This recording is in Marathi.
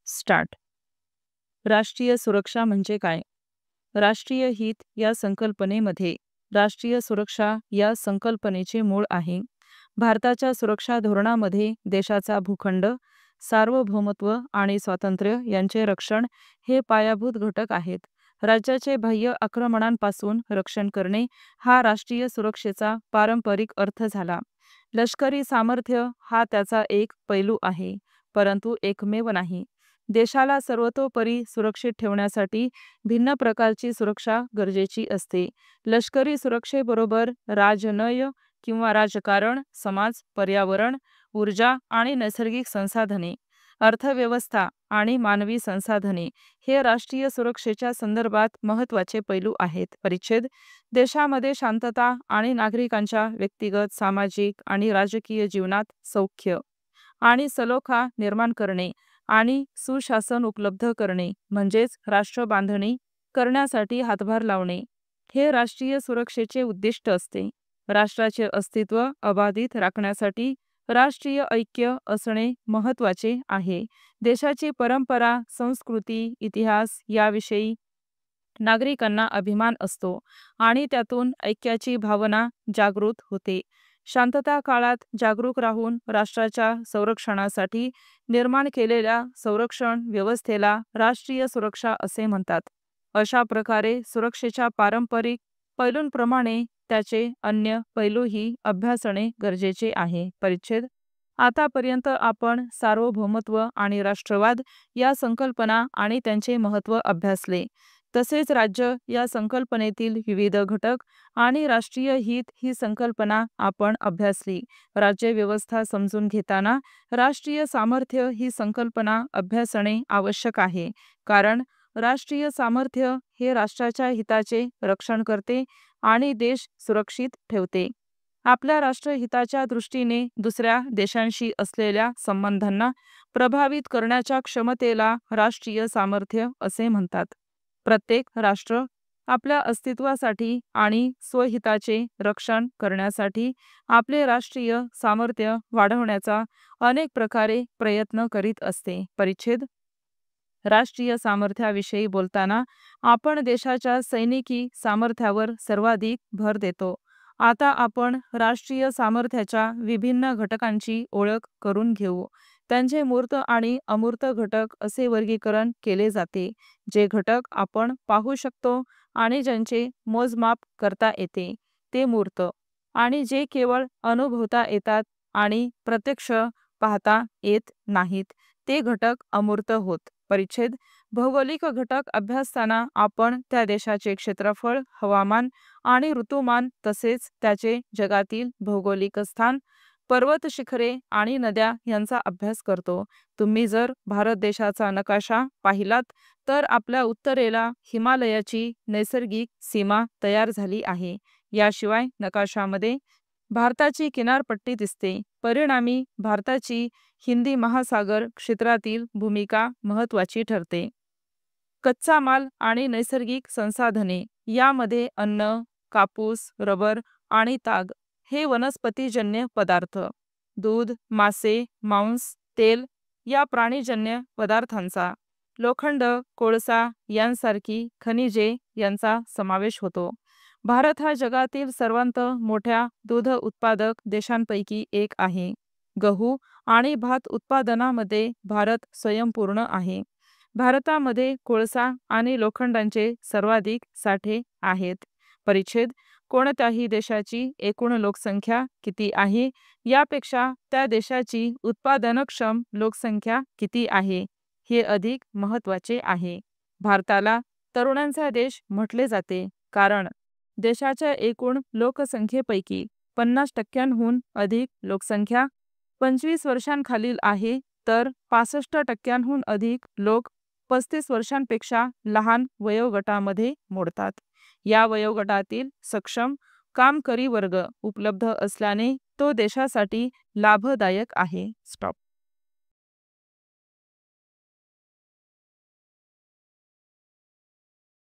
स्टार्ट. राष्ट्रीय सुरक्षा म्हणजे काय? राष्ट्रीय हित या संकल्पनेमध्ये राष्ट्रीय सुरक्षा या संकल्पनेचे मूळ आहे. भारताच्या सुरक्षा धोरणामध्ये देशाचा भूखंड, सार्वभौमत्व आणि स्वातंत्र्य यांचे रक्षण हे पायाभूत घटक आहेत. राज्याचे बाह्य आक्रमणांपासून रक्षण करणे हा राष्ट्रीय सुरक्षेचा पारंपरिक अर्थ झाला. लष्करी सामर्थ्य हा त्याचा एक पैलू आहे, परंतु एकमेव नाही. देशाला सर्वतोपरी सुरक्षित ठेवण्यासाठी भिन्न प्रकारची सुरक्षा गरजेची असते. लष्करी सुरक्षेबरोबर राजनय किंवा राजकारण, समाज, पर्यावरण, ऊर्जा आणि नैसर्गिक संसाधने, अर्थव्यवस्था आणि मानवी संसाधने हे राष्ट्रीय सुरक्षेच्या संदर्भात महत्त्वाचे पैलू आहेत. परिच्छेद. देशामध्ये शांतता आणि नागरिकांच्या व्यक्तिगत, सामाजिक आणि राजकीय जीवनात सौख्य आणि सलोखा निर्माण करणे आणि सुशासन उपलब्ध करणे म्हणजेच राष्ट्रबांधणी करण्यासाठी हातभार लावणे हे राष्ट्रीय सुरक्षेचे उद्दिष्ट असते. राष्ट्राचे अस्तित्व अबाधित राखण्यासाठी राष्ट्रीय ऐक्य असणे महत्त्वाचे आहे. देशाची परंपरा, संस्कृती, इतिहास याविषयी नागरिकांना अभिमान असतो आणि त्यातून ऐक्याची भावना जागृत होते. शांतता काळात जागरूक राहून राष्ट्राच्या संरक्षणासाठी निर्माण केलेल्या संरक्षण व्यवस्थेला राष्ट्रीय सुरक्षा असे म्हणतात. अशा प्रकारे सुरक्षेच्या पारंपरिक पैलूंप्रमाणे त्याचे अन्य पैलूही अभ्यासणे गरजेचे आहे. परिच्छेद. आतापर्यंत आपण सार्वभौमत्व आणि राष्ट्रवाद या संकल्पना आणि त्यांचे महत्त्व अभ्यासले. तसेच राज्य या संकल्पनेतील विविध घटक आणि राष्ट्रीय हित ही संकल्पना आपण अभ्यासली. राज्य व्यवस्था समजून घेताना राष्ट्रीय सामर्थ्य ही संकल्पना अभ्यासणे आवश्यक आहे, कारण राष्ट्रीय सामर्थ्य हे राष्ट्राच्या हिताचे रक्षण करते आणि देश सुरक्षित ठेवते. आपल्या राष्ट्रहिताच्या दृष्टीने दुसऱ्या देशांशी असलेल्या संबंधांना प्रभावित करण्याच्या क्षमतेला राष्ट्रीय सामर्थ्य असे म्हणतात. प्रत्येक राष्ट्र आपल्या अस्तित्वासाठी आणि स्वहिताचे रक्षण करण्यासाठी आपले राष्ट्रीय सामर्थ्य वाढवण्याचा अनेक प्रकारे प्रयत्न करीत असते. परिच्छेद. राष्ट्रीय सामर्थ्याविषयी बोलताना आपण देशाच्या सैनिकी सामर्थ्यावर सर्वाधिक भर देतो. आता आपण राष्ट्रीय सामर्थ्याच्या विभिन्न घटकांची ओळख करून घेऊ. त्यांचे मूर्त आणि अमूर्त घटक असे वर्गीकरण केले जाते. जे घटक आपण पाहू शकतो आणि ज्यांचे मोजमाप करता येते ते मूर्त, आणि जे केवळ अनुभवता येतात आणि प्रत्यक्ष पाहता येत नाहीत ते घटक अमूर्त होत. परिच्छेद. भौगोलिक घटक अभ्यासताना आपण त्या देशाचे क्षेत्रफळ, हवामान आणि ऋतुमान तसेच त्याचे जगातील भौगोलिक स्थान, पर्वत शिखरे आणि नद्या यांचा अभ्यास करतो. तुम्ही जर भारत देशाचा नकाशा पाहिलात तर आपल्या उत्तरेला हिमालयाची नैसर्गिक सीमा तयार झाली आहे. याशिवाय नकाशामध्ये भारताची किनारपट्टी दिसते. परिणामी भारताची हिंदी महासागर क्षेत्रातील भूमिका महत्त्वाची ठरते. कच्चा माल आणि नैसर्गिक संसाधने यामध्ये अन्न, कापूस, रबर आणि ताग हे वनस्पतीजन्य पदार्थ, दूध, मासे, मांस, तेल या प्राणीजन्य पदार्थांचा, लोखंड, कोळसा यांसारखी खनिजे यांचा समावेश होतो. भारत हा जगातील सर्वात मोठ्या दूध उत्पादक देशांपैकी एक आहे. गहू आणि भात उत्पादनामध्ये भारत स्वयंपूर्ण आहे. भारतामध्ये कोळसा आणि लोखंडांचे सर्वाधिक साठे आहेत. परिच्छेद. कोणत्याही देशाची एकूण लोकसंख्या किती आहे यापेक्षा त्या देशाची उत्पादनक्षम लोकसंख्या किती आहे हे अधिक महत्त्वाचे आहे. भारताला तरुणांचा देश म्हटले जाते, कारण देशाच्या एकूण लोकसंख्येपैकी 50% अधिक लोकसंख्या 25 वर्षांखालील आहे, तर 65% अधिक लोक 35 वर्षांपेक्षा लहान वयोगटामध्ये मोडतात. या वयोगटातील सक्षम कामकरी वर्ग उपलब्ध असल्याने तो देशासाठी लाभदायक आहे. स्टॉप.